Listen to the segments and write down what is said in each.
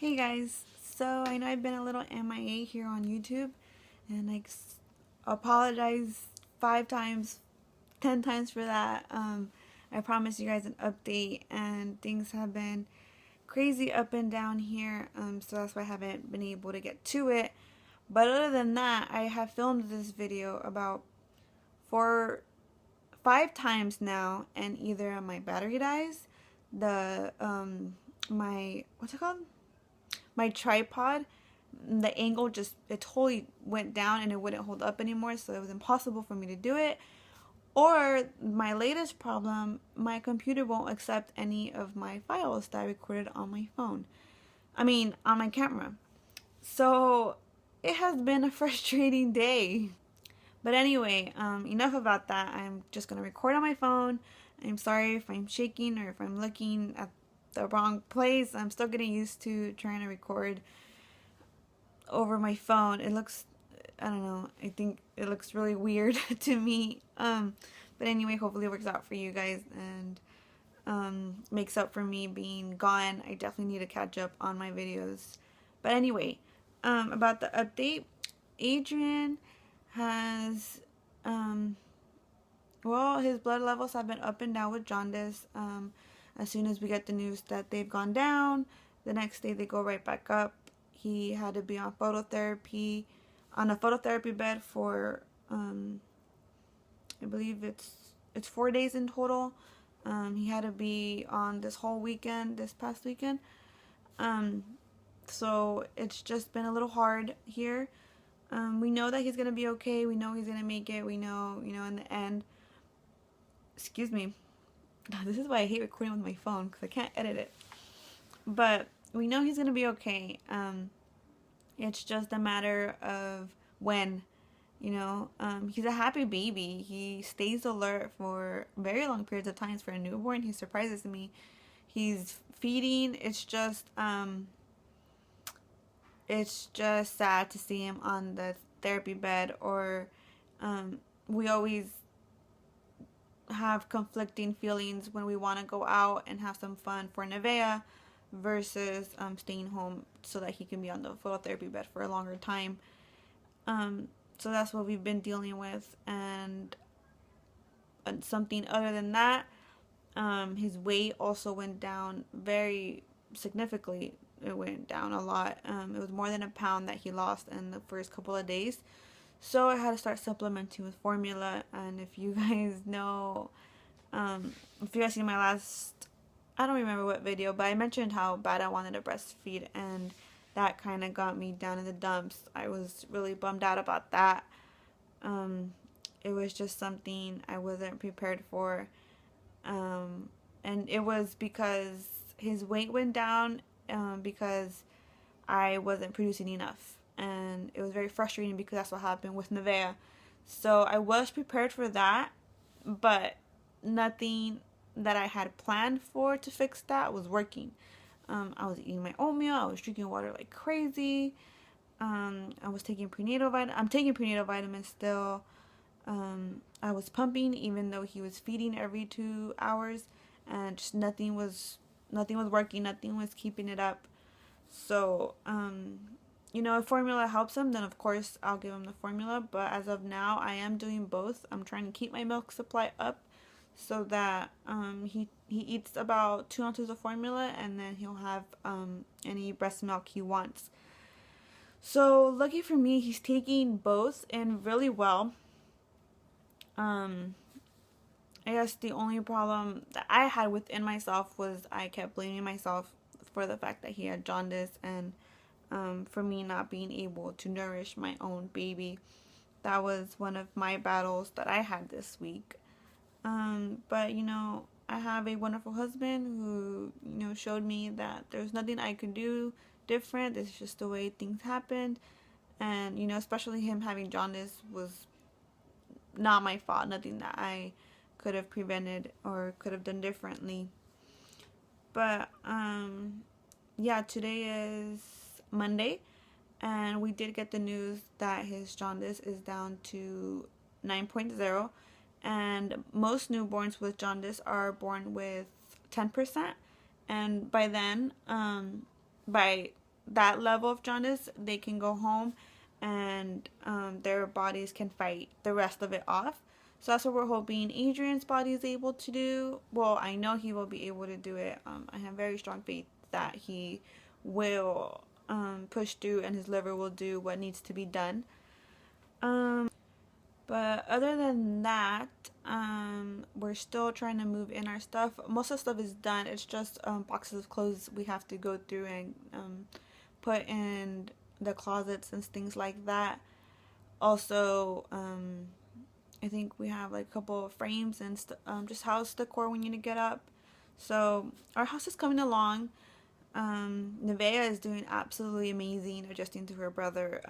Hey guys, so I know I've been a little MIA here on YouTube, and I apologize 5 times, 10 times for that. I promised you guys an update, and things have been crazy up and down here, so that's why I haven't been able to get to it. But other than that, I have filmed this video about 5 times now, and either my battery dies, my what's it called? My tripod, the angle it totally went down and it wouldn't hold up anymore, so it was impossible for me to do it. Or my latest problem, my computer won't accept any of my files that I recorded on my phone. On my camera. So it has been a frustrating day. But anyway, enough about that. I'm just gonna record on my phone. I'm sorry if I'm shaking or if I'm looking at the wrong place. I'm still getting used to trying to record over my phone. It looks, I don't know, I think it looks really weird to me. But anyway, hopefully it works out for you guys and makes up for me being gone. I definitely need to catch up on my videos. But anyway, about the update, Adrian has, his blood levels have been up and down with jaundice. As soon as we get the news that they've gone down, the next day they go right back up. He had to be on phototherapy, on a phototherapy bed for, I believe it's 4 days in total. He had to be on this past weekend. So it's just been a little hard here. We know that he's gonna be okay. We know he's gonna make it. We know, in the end. Excuse me. This is why I hate recording with my phone, because I can't edit it. But we know he's gonna be okay. It's just a matter of when. He's a happy baby. He stays alert for very long periods of times for a newborn. He surprises me. He's feeding. It's just sad to see him on the therapy bed, or we always have conflicting feelings when we want to go out and have some fun for Nevaeh versus staying home so that he can be on the phototherapy bed for a longer time. So that's what we've been dealing with, and something other than that, his weight also went down very significantly. It went down a lot. It was more than a pound that he lost in the first couple of days. So I had to start supplementing with formula. And if you guys know, if you guys see my last, I don't remember what video, but I mentioned how bad I wanted to breastfeed, and that kind of got me down in the dumps. I was really bummed out about that. It was just something I wasn't prepared for. And it was because his weight went down, because I wasn't producing enough. And it was very frustrating because that's what happened with Nevaeh. So I was prepared for that, but nothing that I had planned for to fix that was working. I was eating my oatmeal. I was drinking water like crazy. I was taking prenatal vitamins. I'm taking prenatal vitamins still. I was pumping even though he was feeding every 2 hours, and just nothing was working. Nothing was keeping it up. So, if formula helps him, then of course I'll give him the formula. But as of now, I am doing both. I'm trying to keep my milk supply up so that he eats about 2 ounces of formula, and then he'll have any breast milk he wants. So lucky for me, he's taking both and really well. I guess the only problem that I had within myself was I kept blaming myself for the fact that he had jaundice, and for me not being able to nourish my own baby. That was one of my battles that I had this week. But I have a wonderful husband who, showed me that there's nothing I could do different. It's just the way things happened. And, especially him having jaundice was not my fault. Nothing that I could have prevented or could have done differently. But, today is Monday, and we did get the news that his jaundice is down to 9.0, and most newborns with jaundice are born with 10%, and by then, by that level of jaundice, they can go home and their bodies can fight the rest of it off. So that's what we're hoping Adrian's body is able to do. Well, I know he will be able to do it. I have very strong faith that he will push through and his liver will do what needs to be done. But other than that, we're still trying to move in our stuff. Most of the stuff is done. It's just boxes of clothes we have to go through and put in the closets and things like that. Also, I think we have like a couple of frames and just house decor we need to get up. So our house is coming along. Nevaeh is doing absolutely amazing adjusting to her brother.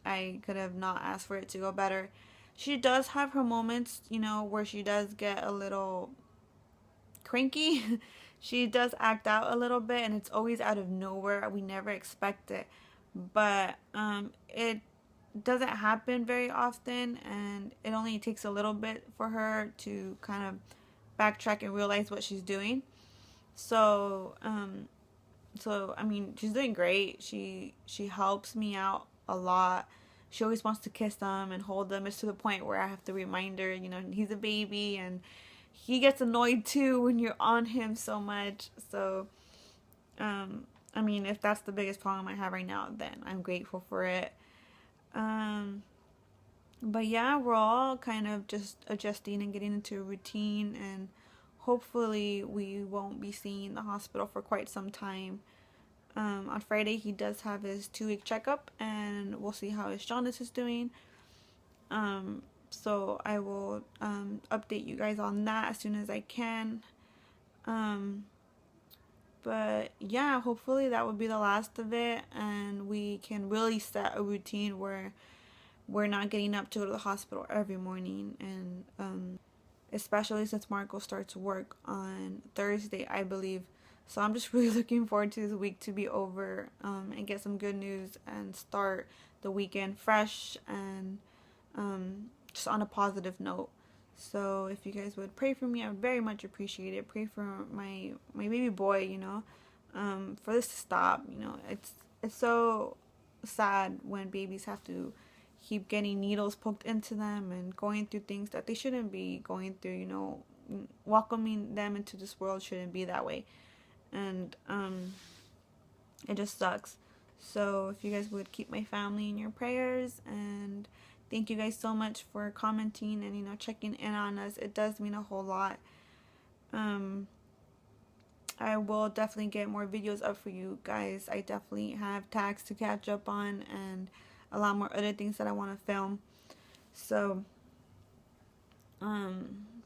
I could have not asked for it to go better. She does have her moments, you know, where she does get a little cranky. She does act out a little bit, and it's always out of nowhere. We never expect it. But it doesn't happen very often, and it only takes a little bit for her to kind of backtrack and realize what she's doing. So I mean, she's doing great. She helps me out a lot. She always wants to kiss them and hold them. It's to the point where I have to remind her, you know, he's a baby and he gets annoyed too when you're on him so much. So, I mean, if that's the biggest problem I have right now, then I'm grateful for it. But yeah, we're all kind of just adjusting and getting into a routine, and hopefully we won't be seeing the hospital for quite some time. On Friday, he does have his 2-week checkup, and we'll see how his jaundice is doing. So I will update you guys on that as soon as I can. But yeah, hopefully that will be the last of it, and we can really set a routine where we're not getting up to go to the hospital every morning. And especially since Marco starts work on Thursday, I believe. So I'm just really looking forward to this week to be over, and get some good news and start the weekend fresh and just on a positive note. So if you guys would pray for me, I would very much appreciate it. Pray for my baby boy, you know, for this to stop. You know, it's so sad when babies have to keep getting needles poked into them and going through things that they shouldn't be going through. You know, welcoming them into this world shouldn't be that way. And it just sucks. So if you guys would keep my family in your prayers, and thank you guys so much for commenting and, you know, checking in on us. It does mean a whole lot. I will definitely get more videos up for you guys. I definitely have tags to catch up on and a lot more other things that I want to film. So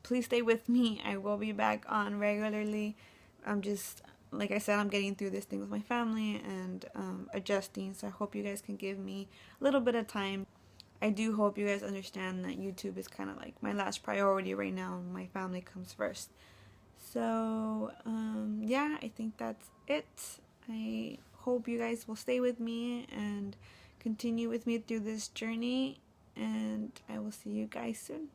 please stay with me. I will be back on regularly. I'm just, like I said, I'm getting through this thing with my family and adjusting. So I hope you guys can give me a little bit of time. I do hope you guys understand that YouTube is kind of like my last priority right now. My family comes first. So, yeah, I think that's it. I hope you guys will stay with me and continue with me through this journey. And I will see you guys soon.